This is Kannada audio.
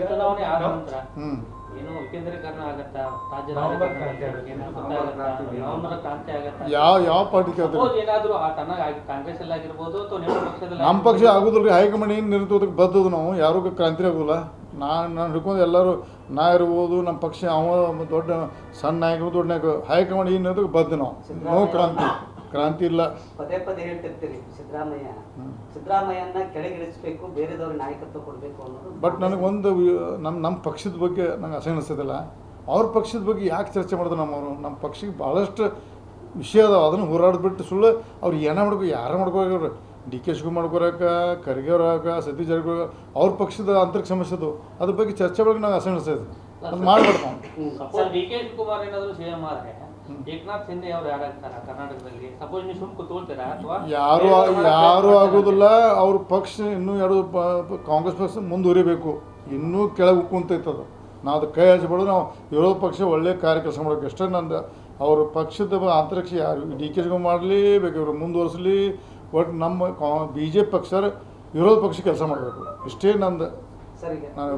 ಚುನಾವಣೆ ಆದ ನಂತರ ಹ್ಞೂ ಏನು ವಿಕೇಂದ್ರೀಕರಣ ಆಗತ್ತಾ, ರಾಜ್ಯ ನವಂಬರ್ ಕ್ರಾಂತಿ ಆಗತ್ತಾ, ಯಾವ ಪಾರ್ಟಿ ಕೇಳ್ತಾರೆ? ಏನಾದರೂ ಕಾಂಗ್ರೆಸ್ ಅಲ್ಲಿ ಆಗಿರ್ಬೋದು ಅಥವಾ ನಿಮ್ಮ ಪಕ್ಷದಲ್ಲಿ ನಮ್ಮ ಪಕ್ಷ ಆಗೋದಿಲ್ಲ ರೀ. ಹೈಕಮಾಂಡ್ ಏನು ನಿರ್ಣಯಕ್ಕೆ ಬದ್ದದು ನಾವು ಯಾರಿಗೂ ಕ್ರಾಂತಿ ಆಗೋಲ್ಲ. ನಾನು ಹಿಡ್ಕೊಂಡು ಎಲ್ಲರೂ ನಾ ಇರ್ಬೋದು, ನಮ್ಮ ಪಕ್ಷ ಅವ ದೊಡ್ಡ ಸಣ್ಣ ನಾಯಕರು ದೊಡ್ಡ ನಾಯಕರು, ಹೈಕಮಾಂಡ್ ಏನು ನಿರ್ಣಯಕ್ಕೆ ಬದ್ಧ ನಾವು. ನೋ ಕ್ರಾಂತಿ ಇಲ್ಲ. ಪದೇ ಪದೇ ಹೇಳ್ತಿರ್ತೀರಿ ಸಿದ್ದರಾಮಯ್ಯನ ಕೆಳಗಿಳಿಸ್ಬೇಕು, ಬೇರೆದವ್ರಿಗೆ ನಾಯಕತ್ವ ಕೊಡಬೇಕು ಅನ್ನೋದು. ಬಟ್ ನನಗೊಂದು ನಮ್ಮ ಪಕ್ಷದ ಬಗ್ಗೆ ನಂಗೆ ಅಸಹ್ಯ ಅನಿಸ್ತದಿಲ್ಲ. ಅವ್ರ ಪಕ್ಷದ ಬಗ್ಗೆ ಯಾಕೆ ಚರ್ಚೆ ಮಾಡಿದ್ರು ನಮ್ಮವರು? ನಮ್ಮ ಪಕ್ಷಕ್ಕೆ ಭಾಳಷ್ಟು ವಿಷಯ ಅದಾವೆ, ಅದನ್ನು ಹೋರಾಡ್ಬಿಟ್ಟು ಸುಳ್ಳು ಅವ್ರು ಏನ ಯಾರು ಮಾಡ್ಕೋರು, ಡಿ ಕೆ ಶಿವಕುಮಾರ್ ಮಾಡ್ಕೊರಕ, ಖರ್ಗೆ ಅವ್ರಾಗ, ಸತೀಶ್ ಜಾರಕಿಹೊಳಿ ಅವ್ರ ಪಕ್ಷದ ಆಂತರಿಕ ಸಮಸ್ಯೆ ಅದು, ಅದ್ರ ಬಗ್ಗೆ ಚರ್ಚೆ ಬಗ್ಗೆ ನಂಗೆ ಅಸಹ್ಯ ಅನಿಸ್ತದೆ. ಅದು ಮಾಡ್ಬಾರ್ದು ನಾವು. ಸಪೋಸ್ ಡಿ ಕೆ ಶಿವಕುಮಾರ್ ಏನಾದರೂ ಸಿಎಂ ಆದರೆ ಏಕನಾಥ್ ಶಿಂದೆ ಅವ್ರು ಯಾರಾಗ್ತಾರ ಕರ್ನಾಟಕದಲ್ಲಿ? ಸಪೋಸ್ ನೀವು ಸುಮ್ಮನೆ ಕೂತ್ಕೊಳ್ತೀರಾ ಅಥವಾ ಯಾರು ಆಗೋದಿಲ್ಲ. ಅವ್ರ ಪಕ್ಷ ಇನ್ನೂ ಕಾಂಗ್ರೆಸ್ ಪಕ್ಷ ಮುಂದುವರಿಬೇಕು, ಇನ್ನೂ ಕೆಳಗೆ ಕುಂತೈತದು. ನಾವು ಅದು ಕೈ ಹಚ್ಚಬಾರ್ದು. ನಾವು ವಿರೋಧ ಪಕ್ಷ ಒಳ್ಳೆ ಕಾರ್ಯ ಕೆಲಸ ಮಾಡೋಕೆ ಎಷ್ಟೇ ನಂದು ಅವ್ರ ಪಕ್ಷದ ಅಂತರಿಕ್ಷ ಯಾರು ಡಿ ಕೆ ಶಿವಕುಮಾರ್ ಮಾಡಲೇಬೇಕು, ಇವರು ಮುಂದುವರಿಸಲಿ. ಒಟ್ಟು ನಮ್ಮ BJP ಪಕ್ಷ ವಿರೋಧ ಪಕ್ಷ ಕೆಲಸ ಮಾಡಬೇಕು, ಇಷ್ಟೇ ನಂದು. ಸರಿ. ನಾನು